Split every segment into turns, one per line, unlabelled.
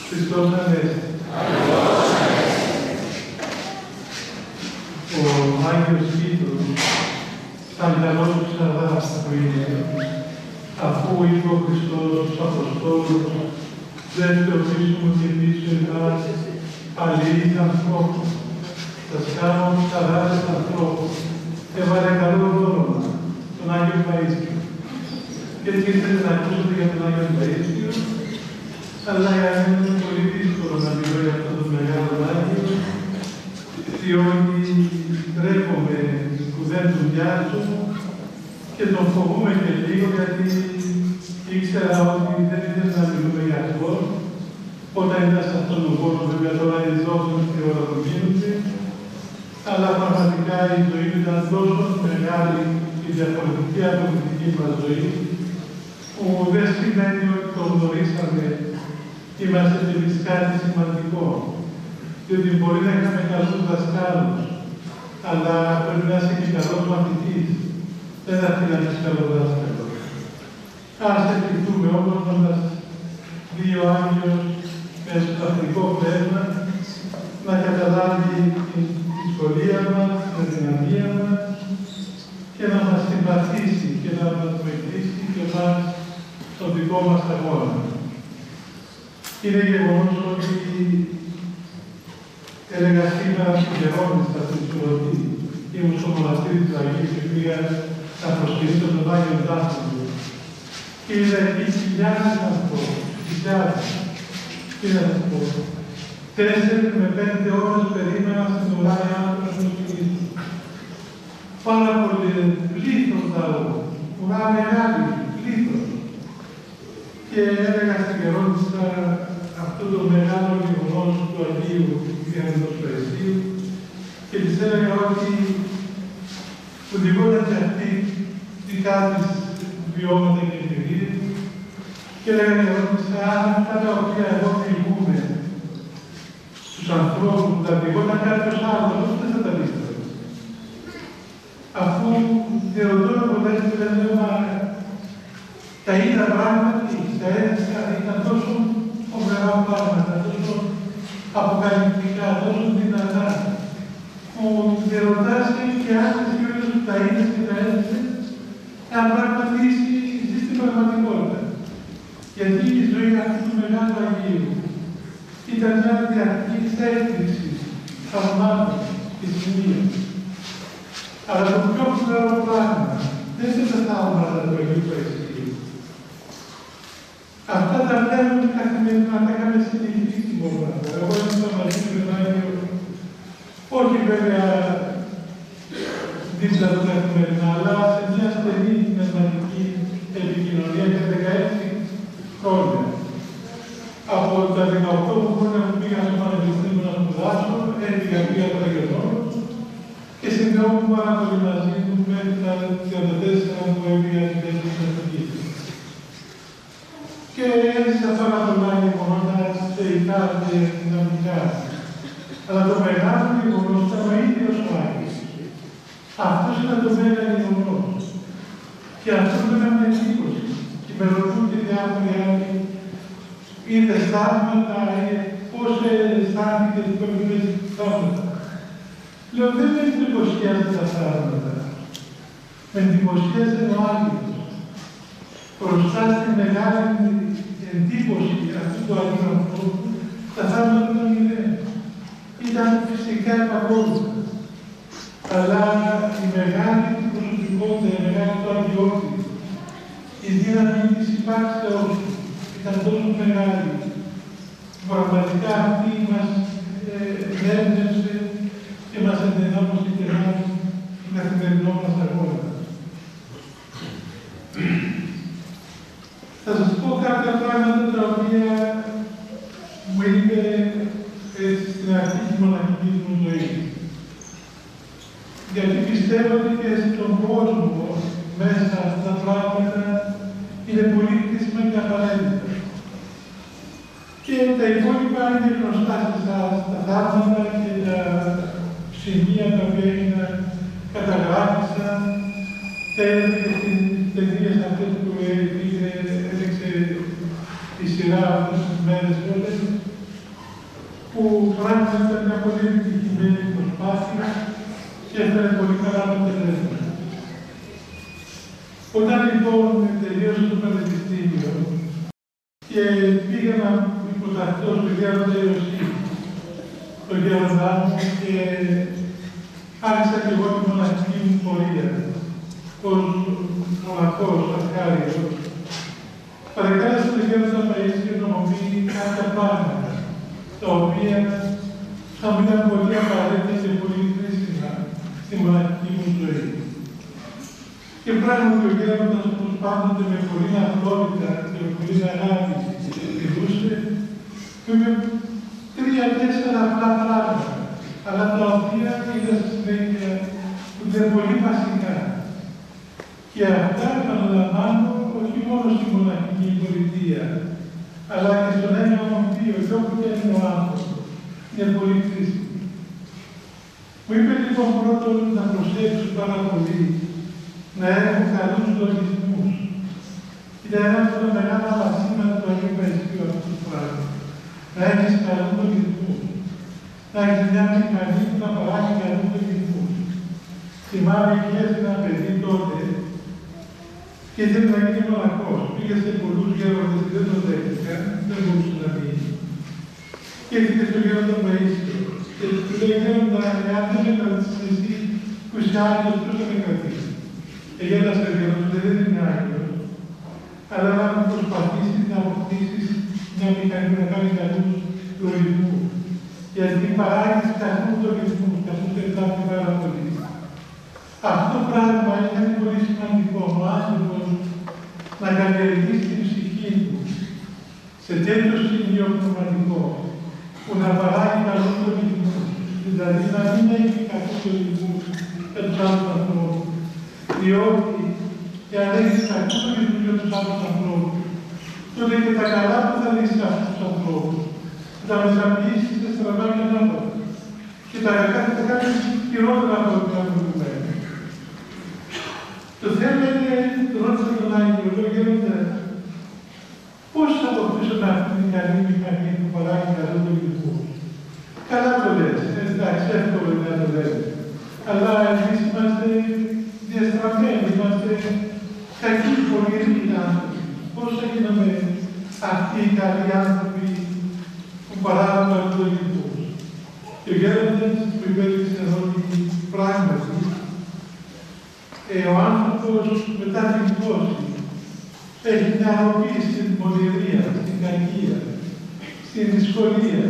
Χριστός Ανέστη. Ο Άγιος Κήτρος, σαν καλός ψαράς που είναι, αφού είπε ο Χριστός στους Αποστόλους, δεν θεωρήσουμε και πίσω εμάς αλληλείς ανθρώπους, θα σκάμω ψαράδες ανθρώπους, έβαλε καλό όνομα, τον Άγιο Παΐσιο. Και έτσι ήθελε να ακούσετε για τον Άγιο Παΐσιο, αλλά είναι πολύ δύσκολο να μιλώ για αυτόν τον μεγάλο Άγιο, διότι τρέπομαι που δεν του μοιάζω και τον φοβούμαι και λίγο, γιατί ήξερα ότι δεν ήθελα να μιλούμε για αυτό. Όταν ήταν σε αυτόν τον κόσμο, βέβαια τώρα εζώντας και όλα που γίνονται, αλλά πραγματικά η ζωή μου ήταν τόσο μεγάλη και διαφορετική από τη δική μας ζωή, που δεν σημαίνει ότι το γνωρίσαμε και είμαστε εμείς κάτι σημαντικό. Διότι μπορεί να είχαμε καλούς δασκάλους, αλλά πρέπει να είσαι και καλός μαθητής. Δεν θα να είσαι καλός δάσκαλος. Ας ευχηθούμε όμως να μας δει ο Άγιος με σπαθρικό πνεύμα, να καταλάβει τη δυσκολία μας, την αδυναμία μας και να μας συμπαθήσει και να μας βοηθήσει και εμάς στον δικό μας αγώνα. Είναι γεγονός ότι έλεγα σήμερα στην Γερόνιστα, στην Σουρωτή, ήμουν στο μοναστήρι της Αγίας και πήγα να προσκυνήσω τον Άγιο Δάσκαλο. Και είδα εκεί χιλιάδες ανθρώπους, χιλιάδες. Τι να σας πω, 4 με 5 ώρες περίμενα στην ουρά οι άνθρωποι να προσκυνήσουν. Πάρα πολύ πλήθος λαού, ουρά μεγάλη, πλήθος. Και έλεγα στην Γερόνιστα αυτό το μεγάλο γεγονός του Αγίου Διανύτος Παΐσιου και της έλεγα ότι οδηγόταν και αυτή δικά της βιώματα και εμπειρίες και έλεγα Γερόνιστα, αν αυτά τα οποία εγώ θυμούμαι στους ανθρώπους που τα διηγόταν κάποιος άλλος, δεν θα τα πίστευα. Αφού θεωρώ πολλές φορές τα είδα πράγματι, τα έδειξα, ήταν τόσο φοβερά πράγματα, τόσο αποκαλυπτικά, τόσο δυνατά, που διερωτάς και άρχισε και όλες που τα είδες και τα έδειξες, αν πράγματι ζεις στην πραγματικότητα. Γιατί η ζωή αυτού του μεγάλου Αγίου ήταν μια διαρκή έκρηξη θαυμάτων και σημείων. Αλλά το πιο φοβερό πράγμα δεν είναι τα θαύματα του Αγίου Παΐσιου. Αυτά τα βλέπουμε καθημερινά, τα είχαμε συνηθίσει μόνο. Εγώ ήμουν μαζί με τον Άγιο, όχι βέβαια δίπλα του καθημερινά, αλλά σε μια στενή πνευματική επικοινωνία για 16 χρόνια. Από τα 18 μου χρόνια που πήγα στο Πανεπιστήμιο να σπουδάσω, έφυγα πήγα το Αγιονόμο και συνδεόμουν πάρα πολύ μαζί του μέχρι τα 34 που έφυγα στην Τελική. Και έζησα τώρα τον Άγιο γεγονότα θεϊκά και δυναμικά. Αλλά το μεγάλο γεγονός ήταν ο ίδιος ο Άγιος. Αυτός ήταν το μέγα γεγονός. Και αυτό μου έκανε εντύπωση. Και με ρωτούν και διάφοροι άλλοι, είδες θαύματα, πώς αισθάνθηκες που έπρεπες θαύματα. Λέω, δεν με εντυπωσιάζουν τα θαύματα. Με εντυπωσιάζει ο Άγιος. Μπροστά στη μεγάλη εντύπωση αυτού του Αγίου ανθρώπου, τα θαύματα ήταν μηδέν. Ήταν φυσικά επακόλουτα. Αλλά η μεγάλη του προσωπικότητα, η μεγάλη του αγιότητα, η δύναμη της υπάρξεως ήταν τόσο μεγάλη. Πραγματικά αυτή μας έμπνευσε και μας ενδυνάμωσε και εμάς στον καθημερινό μας αγώνα. Θα σας πω κάποια πράγματα τα οποία μου είπε στην αρχή της μοναχικής μου ζωής. Γιατί πιστεύω ότι και στον κόσμο μέσα αυτά τα πράγματα είναι πολύ χρήσιμα και απαραίτητα. Και τα υπόλοιπα είναι γνωστά στα θαύματα και τα σημεία τα οποία έγιναν καταγράφησαν, και στις ταινίες αυτές που έδειξε τη σειρά αυτές τις μέρες όλες, πράγματι ήταν μια πολύ επιτυχημένη προσπάθεια και έφερε πολύ καλά αποτελέσματα. Όταν λοιπόν τελείωσε το πανεπιστήμιο και πήγα να υποταχθώ στο Γέροντα Ιωσή, το γέροντά μου, και άρχισα και εγώ τη μοναχική μου πορεία ως μοναχός, αρχάριος. Παρεκάλεσα τον Γέροντα Παΐσιο να μου πει κάποια πράγματα, τα οποία θα μου ήταν πολύ απαραίτητα και πολύ χρήσιμα στη μοναχική μου ζωή. Και πράγματι ο Γέροντας, όπως πάντοτε με πολύ απλότητα και με πολύ αγάπη μιλούσε, είπε 3-4 απλά πράγματα, αλλά τα οποία είδα στη συνέχεια που ήταν πολύ βασικά. Και αυτά επαναλαμβάνω όχι μόνο στη μοναχική πολιτεία, αλλά και στον έννοιο βίο, και όπου και είναι ο άνθρωπος. Είναι πολύ χρήσιμο. Μου είπε λοιπόν πρώτον να προσέξω πάρα πολύ να έχω καλούς λογισμούς. Ήταν ένα από τα μεγάλα βασίματα του Αγίου Παϊσίου αυτού του πράγματος. Να έχεις καλούς λογισμούς. Να έχεις μια μηχανή που να παράγει καλούς λογισμούς. Θυμάμαι είχε ένα παιδί τότε και ήθελε να γίνει μοναχός. Πήγε σε πολλούς γέροντες και δεν τον δέχτηκαν, δεν μπορούσε να μείνει. Και έρχεται στο Γέροντα Παΐσιο και του λέει: Γέροντα, εάν δεν με κρατήσεις εσύ, που είσαι Άγιος, ποιος θα με κρατήσει? Γέροντας ο Γέροντας δεν είναι Άγιος, αλλά να προσπαθήσεις να αποκτήσεις μια μηχανή να κάνει καλούς λογισμούς. Γιατί παράγεις καλούς λογισμούς, και αυτό το ευλάβει πάρα πολύ. Αυτό το πράγμα είναι πολύ σημαντικό. Ο άνθρωπος να καλλιεργήσει την ψυχή του σε τέτοιο σημείο πνευματικό, που να παράγει καλούς λογισμούς, δηλαδή να μην έχει καλούς λογισμούς για τους άλλους ανθρώπους. Διότι, εάν έχεις καλούς λογισμούς για τους άλλους ανθρώπους, τότε και τα καλά που θα δεις σε αυτούς τους ανθρώπους, θα τα μεταποιήσεις σε στραβά και ανάποδα. Και τα κακά θα τα κάνεις χειρότερα από ό,τι ήταν προηγουμένως. Το θέμα είναι, ρώτησα τον Άγιο, λέω: Γέροντα, πώς θα αποκτήσουμε αυτή την καλή μηχανή που παράγει καλούς λογισμούς? Καλά το λες, εντάξει, εύκολο είναι να το λες. Αλλά εμείς είμαστε διαστραμμένοι, είμαστε κακοί, πονηροί άνθρωποι. Πώς θα γίνουμε αυτοί οι καλοί άνθρωποι που παράγουν καλούς λογισμούς? Και ο Γέροντας που υπέδειξε εδώ πράγματι, ο άνθρωπος μετά την πτώση έχει μια αρρωγή στην πονηρία, στην κακία, στην δυσκολία.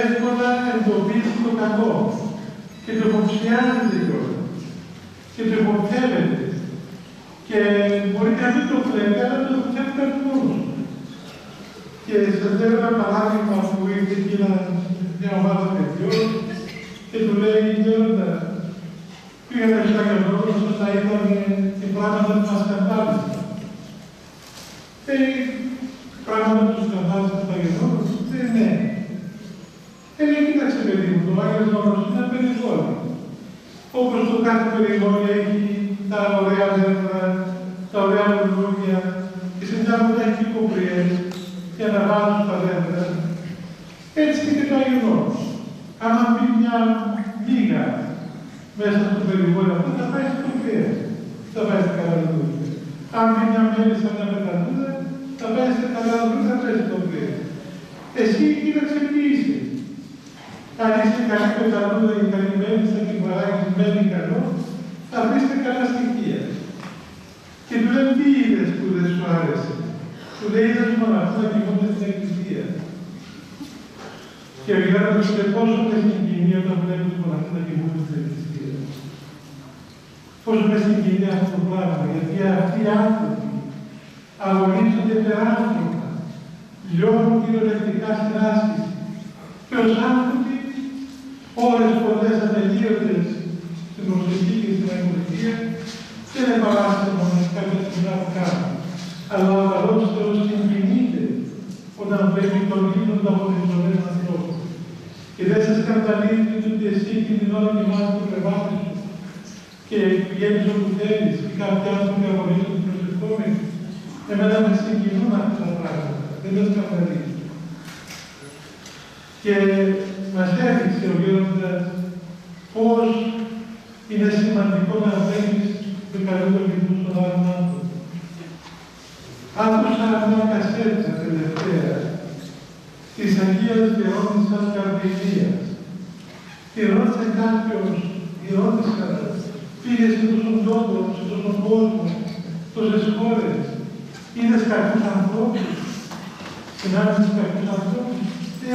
Εύκολα εντοπίζει το κακό και το υποψιάζεται κιόλας και το υποπτεύεται. Και μπορεί να μην το βλέπει, αλλά το υποπτεύεται από μόνος του. Και σας λέω ένα παράδειγμα που ήρθε εκεί μια ομάδα παιδιών και του λέει: Γέροντα, πήγαμε στο Αγιονόβρος να είδαμε και πράγματα που μας σκανδάλισαν. Πράγματα που σκανδάλισαν στο Αγιονόβρος, ναι. Λέει: κοίταξε παιδί μου, το Άγιος Νόμος είναι ένα περιβόλι. Όπως το κάθε περιβόλι έχει τα ωραία δέντρα, τα ωραία λουλούδια, και σε μια που έχει κοπριές για να βάλουν τα δέντρα. Έτσι και το Άγιο Νόμος. Αν μπει μια μύγα μέσα στο περιβόλι αυτό, θα πάει στις κοπριές. Θα πάει στα καλά λουλούδια. Αν μπει μια μέλισσα, μια πεταλούδα, θα πάει στα καλά λουλούδια, θα πάει στις κοπριές. Εσύ κοίταξε τι είσαι. Αν είσαι καλή πεταλούδα ή καλή μέλισσα και παράγεις μέλι καλό, θα βρεις τα καλά στοιχεία. Και του λέει: τι είδες που δεν σου άρεσε? Του λέει: είδες μοναχούς να κοιμούνται στην εκκλησία. Και ο Γέροντας είπε: πόσο με συγκινεί όταν βλέπει τους μοναχούς να κοιμούνται στην εκκλησία. Πόσο με συγκινεί αυτό το πράγμα, γιατί αυτοί οι άνθρωποι αγωνίζονται υπεράνθρωπα, λιώνουν κυριολεκτικά στην άσκηση. Και ως άνθρωποι, ώρες πολλές ατελείωτες στην προσευχή και στην αγωνιστία, δεν επαράσσεται μοναχικά με την δουλειά που κάνουν. Αλλά ο καλός Θεός συγκινείται όταν βλέπει τον ίδιο των αγωνιζομένων ανθρώπων. Και δεν σας σκανδαλίζει ότι εσύ εκείνη την ώρα κοιμάσαι το κρεβάτι σου και πηγαίνεις όπου θέλεις και κάποιοι άνθρωποι αγωνίζονται προσευχόμενοι. Εμένα με συγκινούν αυτά τα πράγματα. Δεν με σκανδαλίζει. Και μας έδειξε ο Γέροντας πώς είναι σημαντικό να βλέπεις το καλό των λυκούς στον άλλον άνθρωπο. Άκουσα μια κασέτσα τελευταία της Αγίας Γερόντισσας Καρδιλίας. Τη ρώτησε κάποιος, η ρώτησα, πήγε σε τόσον τόπο, σε τόσον κόσμο, τόσες χώρες, είδες κακούς ανθρώπους, συνάντησες κακούς ανθρώπους.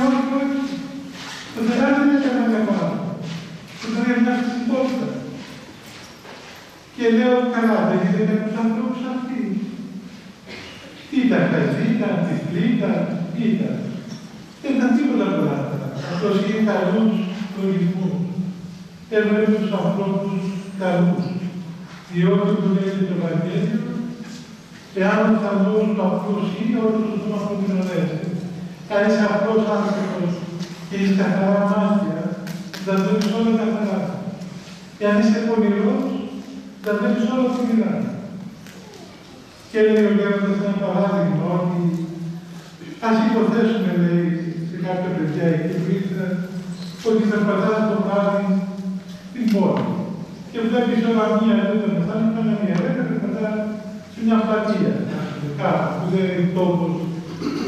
Όχι, όχι. Το Θεός δεν έκανε μια πάνω. Το Θεός μια φυσικότητα. Και λέω, καλά, δεν είδε κάποιους ανθρώπους αυτοί. Ήταν χαζοί, ήταν τυφλοί, ήταν. Δεν ήταν τίποτα πράγματα. Αυτός είχε καλούς λογισμούς. Έβλεπε τους ανθρώπους καλούς. Διότι που λέει το Ευαγγέλιο, εάν ο καλός το απλός είναι, όλος ο δούμε αυτό την ονέσαι. Αν είσαι απλός άνθρωπος και είσαι καθαρά μάτια, θα βλέπεις όλα καθαρά. Και αν είσαι πονηρός, θα βλέπεις όλα πονηρά. Και λέει ο Γέροντας ένα παράδειγμα ότι ας υποθέσουμε, λέει, σε κάποια παιδιά εκεί πίσω, ότι περπατάς το βράδυ στην πόλη και βλέπεις όλα μία δεν θα είναι κανένα μία περπατά σε μια πλατεία, κάπου που δεν είναι τόπος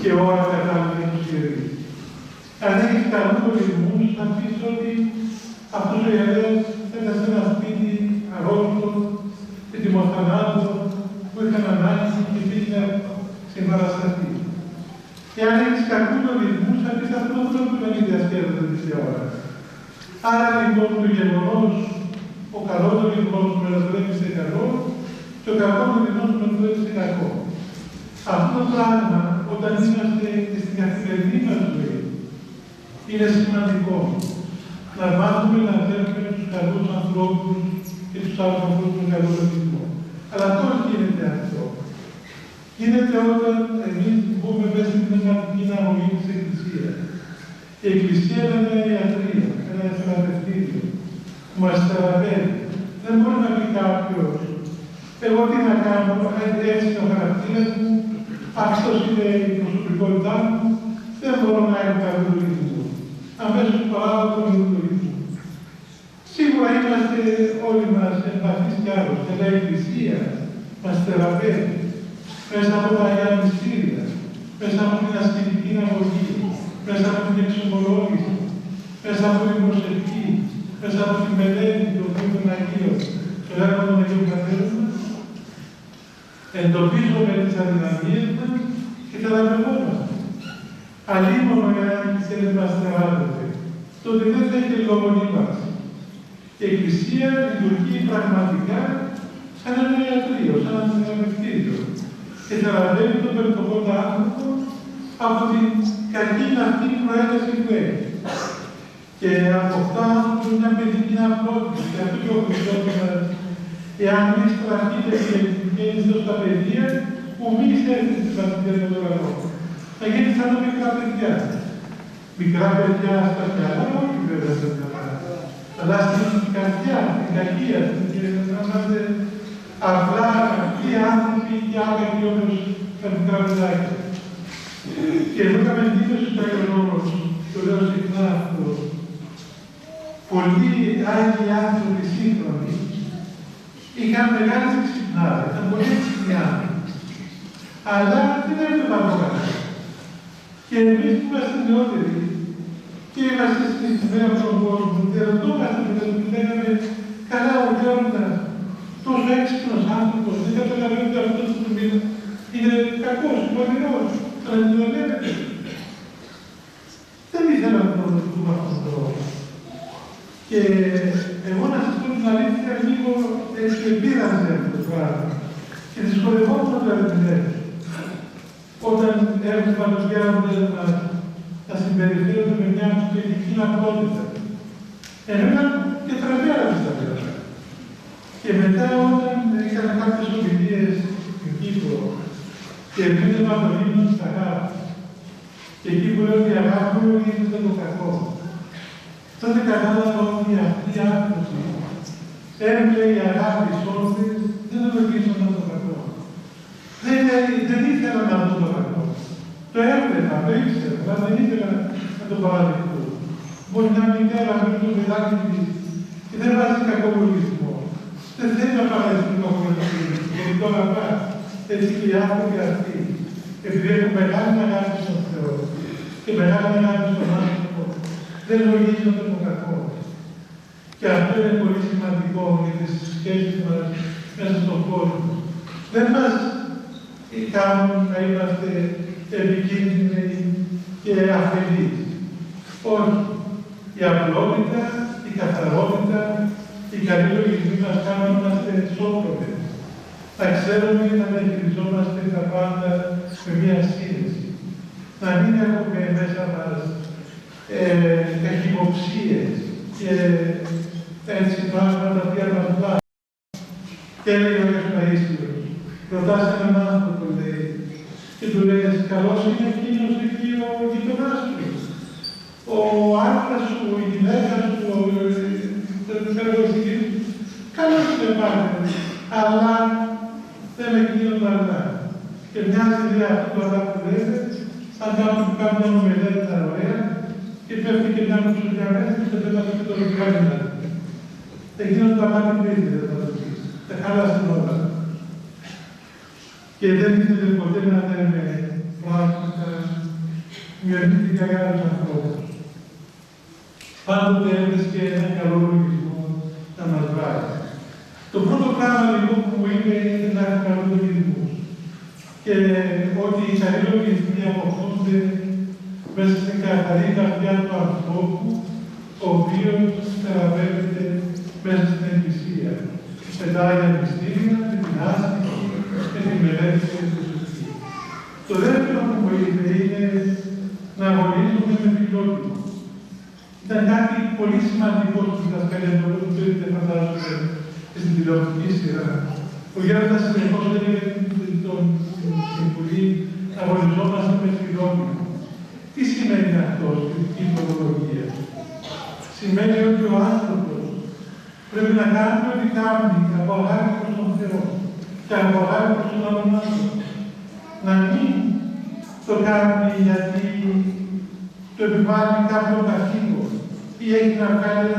και ώρα κατάλληλα να τους γυρίσει. Αν έχεις καλούς λογισμούς, θα πεις ότι αυτός ο ιερέας ήταν σε ένα σπίτι αρρώστο, ετοιμοθανάτο, που είχαν ανάγκη και πήγε στην παραστατή. Και αν έχεις κακούς λογισμούς, θα πεις αυτό που δεν είναι διασκέδαση της τηλεόρασης. Άρα λοιπόν το γεγονός, ο καλός λογισμός που μετατρέπει σε καλό και ο κακός λογισμός που μετατρέπει σε κακό. Αυτό το πράγμα, όταν είμαστε και στην καθημερινή μας ζωή, είναι σημαντικό. Να μάθουμε να βλέπουμε τους καλούς ανθρώπους και τους άλλους ανθρώπους με καλό λογισμό. Αλλά πώς γίνεται αυτό? Γίνεται όταν εμείς μπούμε μέσα στην πνευματική αγωγή της Εκκλησίας. Η Εκκλησία είναι μια ιατρία, ένα θεραπευτήριο που μας θεραπεύει. Δεν μπορεί να πει κάποιος, εγώ τι να κάνω, έτσι είναι ο χαρακτήρας μου, αυτός είναι η προσωπικότητά μου, δεν μπορώ να έχω καλό λογισμό. Αμέσως παράδειγμα τον λογισμό. Σίγουρα είμαστε όλοι μας εμπαθείς κι άλλους, αλλά η Εκκλησία μας θεραπεύει μέσα από τα Αγία Μυστήρια, μέσα από την ασκητική αγωγή, μέσα από την εξομολόγηση, μέσα από την προσευχή, μέσα από την μελέτη των Βίων Αγίων, το έργο των Αγίων Πατέρων μας, εντοπίζουμε τις αδυναμίες μας και θεραπευόμαστε. Αλλήμωνο εάν η Εκκλησία μας θεράπευε, τότε δεν θα έχει λόγο ύπαρξη. Η Εκκλησία λειτουργεί πραγματικά σαν ένα ιατρείο, σαν ένα θεραπευτήριο και θεραπεύει τον περιττωχόντα άνθρωπο από την κακή αυτή προέλαση που έχει. Και αποκτά μια παιδική απλότητα. Και αυτό και ο Χριστός μας, εάν μη στραφείτε και βγαίνετε στα παιδεία, που μη ξέρετε στην βασιλεία των ουρανών. Θα γίνει σαν τα μικρά παιδιά. Μικρά παιδιά στα μυαλά, όχι βέβαια στα μυαλά. Αλλά στην καρδιά, στην κακία, και να είμαστε απλά αυτοί άνθρωποι και άλλα και όπως τα μικρά παιδάκια. Και εδώ είχαμε εντύπωση στο Άγιον το λέω συχνά αυτό. Πολλοί Άγιοι άνθρωποι σύγχρονοι είχαν μεγάλες ξυπνάδες, ήταν πολύ ξυπνοί άνθρωποι. Αλλά δεν έβλεπαν το καλά. Και εμείς που είμαστε νεότεροι και είμαστε στην μέρα των κόσμων, ερωτώμαστε με τον που λέγαμε καλά ο Γέροντας, τόσο έξυπνος άνθρωπος, δεν καταλαβαίνει ότι αυτός που είναι κακός, πονηρός, θα να τον λέτε. Δεν ήθελα να τον δούμε αυτόν τον τρόπο. Και εγώ να σας πω την αλήθεια, λίγο έτσι επήραζε αυτό το πράγμα. Και δυσκολευόμουν να το ερμηνεύσω. Όταν έβλεπα τους Γέροντες μας να συμπεριφέρονται με μια παιδική απλότητα. Ενώ ήταν και τραβιάρα στα παιδιά. Και μετά όταν έκανα κάποιες ομιλίες στην Κύπρο και ερμήνευα τον ύμνο της αγάπης, και εκεί που λέω ότι η αγάπη όλη είναι το κακό, τότε κατάλαβα ότι αυτοί οι άνθρωποι έβλεπε η αγάπη σώθη, δεν οδηγήσαν το κακό. Δεν ήθελα να δω το κακό. Το έβλεπα, το ήξερα, αλλά δεν ήθελα να το παραδεχτώ. Μπορεί να είναι μητέρα με το παιδάκι της και δεν βάζει κακό πολιτισμό. Δεν θέλει να παραδείγει το κακολογισμό, γιατί το αγαπά. Έτσι και οι άνθρωποι αυτοί, επειδή έχουν μεγάλη αγάπη στον Θεό και μεγάλη αγάπη στον άνθρωπο, δεν λογίζονται το κακό. Και αυτό είναι πολύ σημαντικό για τις σχέσεις μας μέσα στον κόσμο. Δεν μας κάνουν να είμαστε επικίνδυνοι και αφελείς. Όχι. Η απλότητα, η καθαρότητα, οι καλοί λογισμοί μας κάνουν να είμαστε σώπροπες. Να ξέρουμε και να διαχειριζόμαστε τα πάντα με μια σύνδεση. Να μην έχουμε μέσα μας καχυποψίες και έτσι πράγματα που μας βλάπτουν. Και έλεγε ο Άγιος Παΐσιος, ρωτάς έναν άνθρωπο, λέει, και του λέει, καλός είναι εκείνος εκεί ο γειτονάς του. Ο άντρας σου, η γυναίκα σου, καλώς είναι πάντα, αλλά δεν με γίνονται άλλα. Και μοιάζει λέει αυτό το άλλα που λέτε, σαν κάποιον που κάνει μια ομελέτα ωραία και πέφτει και μια μουσουλιά μέσα και δεν θα πει το λογικά. Δεν γίνονται τα μάτια πίτη, δεν θα το πεις. Δεν χάλασαν όλα. Και δεν ήθελε ποτέ να λέμε πράγματα μειονεκτικά για άλλους ανθρώπους. Πάντοτε έβρισκε έναν καλό λογισμό να μας βάζει. Το πρώτο πράγμα λοιπόν που μου είπε είναι να έχουμε καλούς λογισμούς. Και ότι οι καλοί λογισμοί αποκτούνται μέσα στην καθαρή καρδιά του ανθρώπου, ο οποίος θεραπεύεται μέσα στην Εκκλησία. Μετά για μυστήρια, με την άσκηση, με τη μελέτη και τη σωστή. Το δεύτερο που μου είπε είναι να αγωνίζουμε με φιλότιμο. Ήταν κάτι πολύ σημαντικό στη διδασκαλία του, όπως ξέρετε, φαντάζομαι, στην τηλεοπτική σειρά. Ο Γέροντας συνεχώς έλεγε τον Συμβουλή να αγωνιζόμαστε με φιλότιμο. Τι σημαίνει αυτό στην δική ηθολογία? Σημαίνει ότι ο άνθρωπος πρέπει να κάνει ό,τι κάνει από αγάπη προς τον Θεό και από αγάπη προς τον άλλον άνθρωπο. Να μην το κάνει γιατί το επιβάλλει κάποιον καθήκο ή έχει να κάνει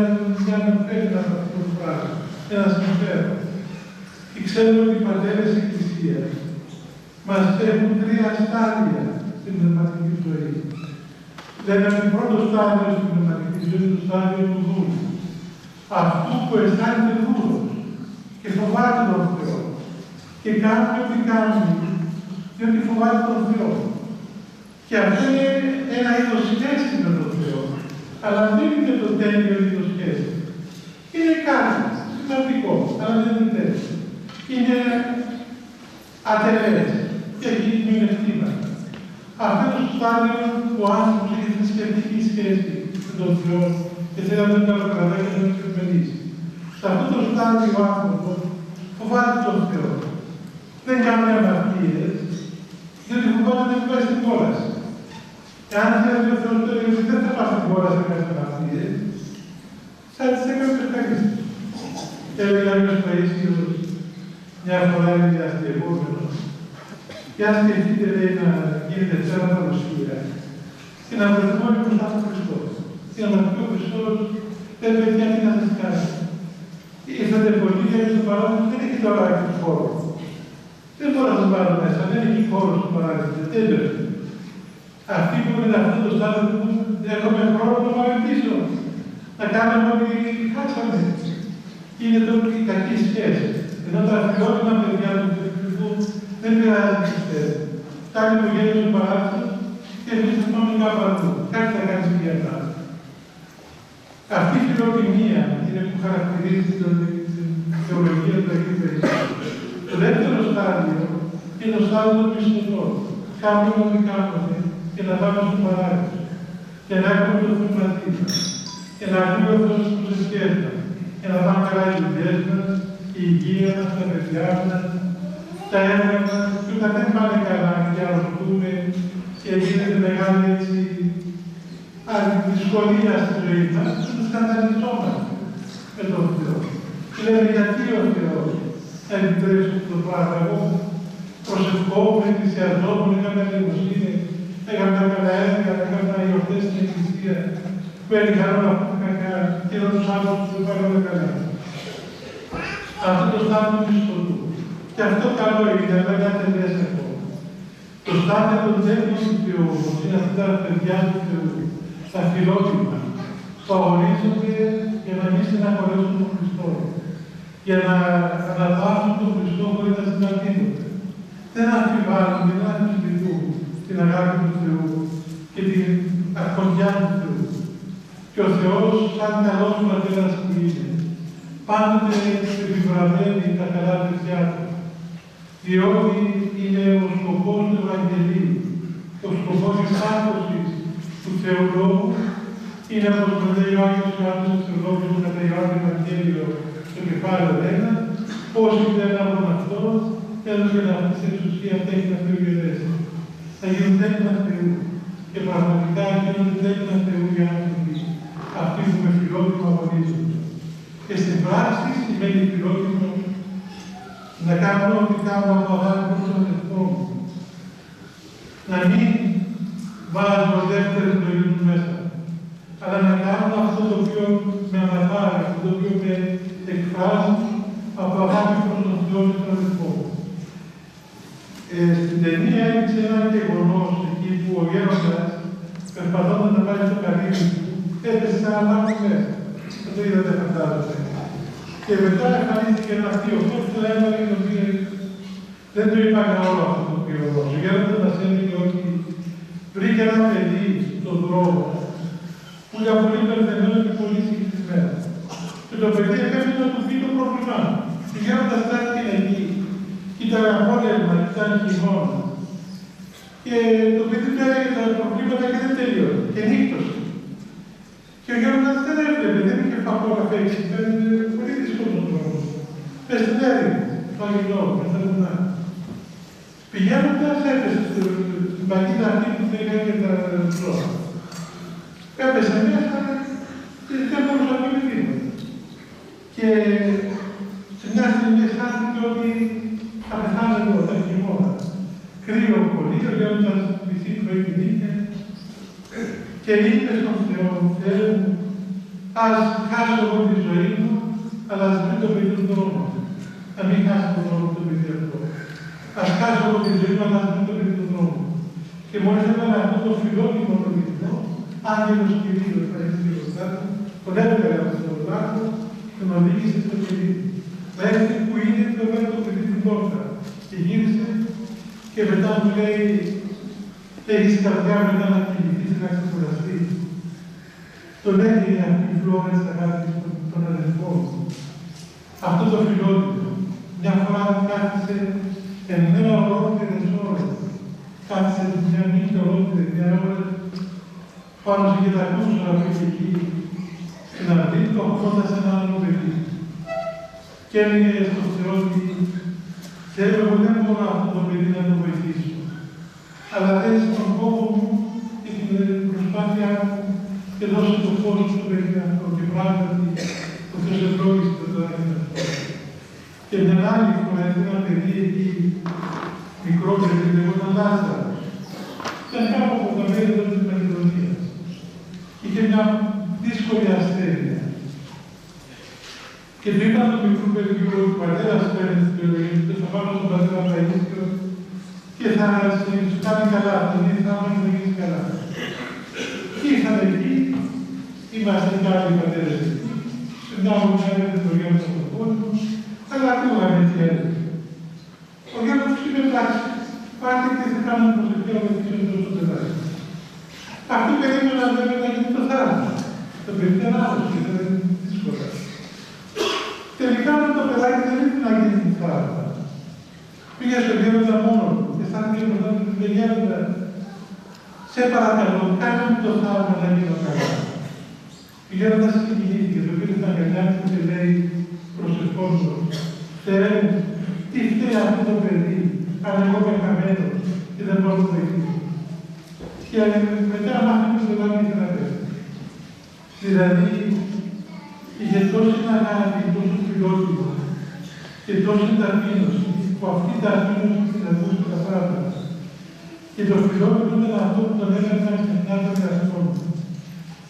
για να φέρει να αυτό το πράγμα, ένα συμφέρον. Και ξέρουμε ότι οι πατέρες της Εκκλησίας μας έχουν τρία στάδια στην πνευματική ζωή. Λένε ότι το πρώτο στάδιο στην πνευματική ζωή είναι το στάδιο του δούλου. Αυτού που αισθάνεται δούλος και φοβάται τον Θεό και κάνει ό,τι κάνει, διότι φοβάται τον Θεό. Και αυτό είναι ένα είδος σχέση με τον Θεό. Αλλά δεν είναι το τέλειο είδος σχέση. Είναι κάτι σημαντικό, αλλά δεν είναι τέλειο. Είναι ατελές και έχει μειονεκτήματα. Αυτό είναι το στάδιο που ο άνθρωπος έχει θρησκευτική σχέση με τον Θεό και θέλει να τον καλοκρατά και να τον εξυπηρετήσει. Σε αυτό το στάδιο ο άνθρωπος φοβάται τον Θεό. Δεν κάνει αμαρτίες, διότι φοβάται να μην πάει στην κόλαση. Και αν θέλει ο Θεός λέει ότι δεν θα πάει στην κόλαση να κάνει αμαρτίες, θα τις έκανε ευχαρίστηση. Και έλεγε ο Άγιος Παΐσιος, μια φορά είναι αστειευόμενος, και αν σκεφτείτε λέει να γίνεται ψέμα παρουσία και να βρεθούμε όλοι μπροστά στον Χριστό. Και να μας πει ο Χριστός, παιδιά, τι να σας κάνει. Ήρθατε πολύ και στο παράδειγμα δεν έχει τώρα του χώρο. Δεν μπορώ να σας βάλω μέσα, δεν έχει χώρο στο παράδειγμα. Τέλος. Αυτοί που είναι αυτό το στάδιο που έχουμε χρόνο να πάμε πίσω. Να κάνουμε ό,τι χάσαμε. Είναι το η κακή σχέση. Ενώ τα φιλότιμα παιδιά του Χριστού δεν πειράζει τι σχέση. Φτάνει το γέλιο του παράδειγμα και εμείς θα πάμε κάπου αλλού. Κάτι θα κάνεις για εμάς. Αυτή η φιλοτιμία είναι που χαρακτηρίζει την θεολογία του Αγίου Περισσότερου. Το δεύτερο στάδιο είναι το στάδιο των πιστωτών. Κάνουμε ό,τι κάνουμε και να πάμε στον παράδεισο. Και να έχουμε το θερματί μας. Και να ακούει ο Θεός τις προσευχές μας. Και να πάμε καλά οι δουλειές μας, η υγεία μας, τα παιδιά μας, τα έργα μας. Και όταν δεν πάνε καλά και αρρωστούμε και γίνεται μεγάλη έτσι δυσκολία στη ζωή μας, σκανδαλιζόμαστε με τον Θεό. Και λέμε γιατί ο Θεός επιτρέψει αυτό το πράγμα. Εγώ προσευχόμουν, εκκλησιαζόμουν, έκανα λαιμοσύνη, έκανα καλά έργα, έκανα γιορτές στην Εκκλησία. που έλεγαν όλα αυτά τα κακά και εδώ τους άλλους που δεν πάνε όλα καλά. Αυτό το στάδιο του Χριστού. Και αυτό καλό είναι, αλλά κάτι τελειώσει ακόμα. Το στάδιο των τέτοιων του Θεού, όπως είναι αυτά τα παιδιά του Θεού, τα φιλότιμα, που αγωνίζονται για να μην συναχωρέσουν τον Χριστό, για να αναβάσουν τον Χριστό χωρίς να συναντήνονται. Δεν αμφιβάλλουν, δεν αμφισβητούν την αγάπη του Θεού και την αρχοντιά του Θεού. Και ο Θεός, σαν καλός πατέρας που είναι, πάντοτε επιβραβεύει τα καλά παιδιά του, διότι είναι ο σκοπός του Ευαγγελίου, ο σκοπός της άκουσης του Θεού Λόγου, είναι όπως το λέει ο Άγιος Ιωάννης ο Θεολόγος κατά Ιωάννη Ευαγγέλιο στο κεφάλαιο 1, όσοι δεν έχουν αυτό, έδωσε να αυτή την εξουσία τέκνα Θεού γενέσει. Θα γίνουν τέκνα Θεού και πραγματικά γίνονται τέκνα Θεού οι άνθρωποι, αυτοί που με φιλότιμο αγωνίζονται. Και στην πράξη σημαίνει φιλότιμο να κάνω ό,τι κάνω από αγάπη προς τον εαυτό μου. Να μην βάζω δεύτερη ζωή μου μέσα, αλλά να κάνω αυτό το οποίο με αναπάρει, αυτό το οποίο με εκφράζει από αγάπη προς τον Θεό και τον εαυτό μου. Στην ταινία έδειξε ένα γεγονός εκεί που ο γέροντας, περπατώντας να πάει στο καρύδι του, έπεσε σαν ένα λάθος μέσα. Το είδατε, φαντάζομαι. Και μετά εμφανίστηκε ένα θείο, αυτό που το έβαλε και το πήρε. Δεν το είπα όλο αυτό το γεγονός. Ο γέροντας μας έλεγε ότι βρήκε ένα παιδί στον δρόμο που ήταν πολύ περδεμένο και πολύ συγκεκριμένο. Και το παιδί έπρεπε να του πει το πρόβλημά. Ο γέροντας στάθηκε εκεί. Ήταν απόλευμα, ήταν χειμώνα. Και το παιδί του έλεγε τα προβλήματα και δεν τελειώνει. Και νύχτωσε. Και ο γέροντας δεν έβλεπε, δεν είχε φαγό να παίξει. Ήταν πολύ δύσκολο ο δρόμος. Μες στην έρημο, στο Αγγλό, μες στα βουνά. Πηγαίνοντας έπεσε στην παγίδα αυτή που θέλει και τα ζώα. Έπεσε μέσα και δεν μπορούσε να πει τίποτα. Και σε μια στιγμή αισθάνθηκε ότι θα πεθάνω εδώ, θα χειμώνα. Κρύο πολύ, ο γέροντας μισή πρωί την είχε και είπε στον Θεό, Θεέ μου, ας χάσω εγώ τη ζωή μου, αλλά ας βρει το παιδί του δρόμο. Να μην χάσει τον δρόμο το παιδί αυτό. Ας χάσω εγώ τη ζωή μου, αλλά ας βρει το παιδί του δρόμο. Και μόλις έβαλε αυτό το φιλότιμο το παιδί, άγγελος Κυρίου, ευχαριστή μπροστά του, τον έβγαλε από τον λάθο και τον οδήγησε στο παιδί. Μέχρι που είναι το έβαλε το παιδί στην πόρτα. Και γύρισε και μετά μου λέει, έχεις καρδιά μετά να κινηθείς, να ξεκουραστείς. Τον έγινε αυτή η φλόγα στα χάρτη των αδελφών. Αυτό το φιλότιμο. Μια φορά κάθισε 9 ολόκληρες ώρες. Κάθισε μια νύχτα ολόκληρη, 9 ώρες, πάνω σε 500 ώρα που είχε εκεί, στην αυλή του, ακούγοντας ένα άλλο παιδί. Και έλεγε στον Θεό ότι Θεέ μου, δεν μπορώ αυτό το παιδί να το βοηθήσω. Αλλά δες τον κόπο μου και την προσπάθειά μου και δώσε το φως στο παιδί αυτό. Και πράγματι, ο Θεός ευλόγησε το παιδί αυτό. Και μια άλλη φορά ένα παιδί εκεί, μικρό παιδί, λεγόταν Λάζαρος. Ήταν κάπου από τα μέρη εδώ της Μακεδονίας. Είχε μια δύσκολη ασθένεια. Και πριν από το μικρό παιδιού, ο πατέρας παίρνει την θεολογία του, θα πάμε στον πατέρα Παΐσιο και θα σου κάνει καλά, θα δει, θα μας γίνει καλά. Και ήρθαν εκεί, είμαστε και άλλοι πατέρες εκεί, συντάγουν μια ερωτορία μας στον κόσμο, αλλά ακούγαμε τι έλεγε. Ο Γιώργος τους είπε, εντάξει, πάτε και θα κάνουμε προσευχή να βοηθήσουμε τόσο παιδάκι. Αυτοί περίμεναν βέβαια να γίνει το θάνατο. Το παιδί ήταν άλλος και ήταν δύσκολα. Τελικά το παιδάκι δεν ήθελε να γίνει θάνατο. Πήγε στο γέροντα μόνο του και αισθάνθηκε μπροστά του και γέροντα, σε παρακαλώ, κάνε μου το θαύμα να γίνω καλά. Ο γέροντας συγκινήθηκε, το πήρε στα αγκαλιά του και λέει προσευχόντως, Θεέ μου, τι φταίει αυτό το παιδί, αν εγώ είμαι χαμένος και δεν μπορώ να το βοηθήσω. Και μετά μάθαμε στο λάδι και να πέφτει. Δηλαδή, είχε τόση αγάπη, τόσο φιλότιμο και τόση ταπείνωση, που αυτή η ταπείνωση την οδηγούσε τα πράγματα. Και το φιλότιμο ήταν αυτό που τον έκανε να ξεχνά τον εαυτό του.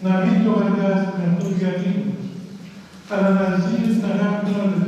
να μην το βαριάζει με αυτό το διαδίκτυο, αλλά να ζει την αγάπη των αδελφών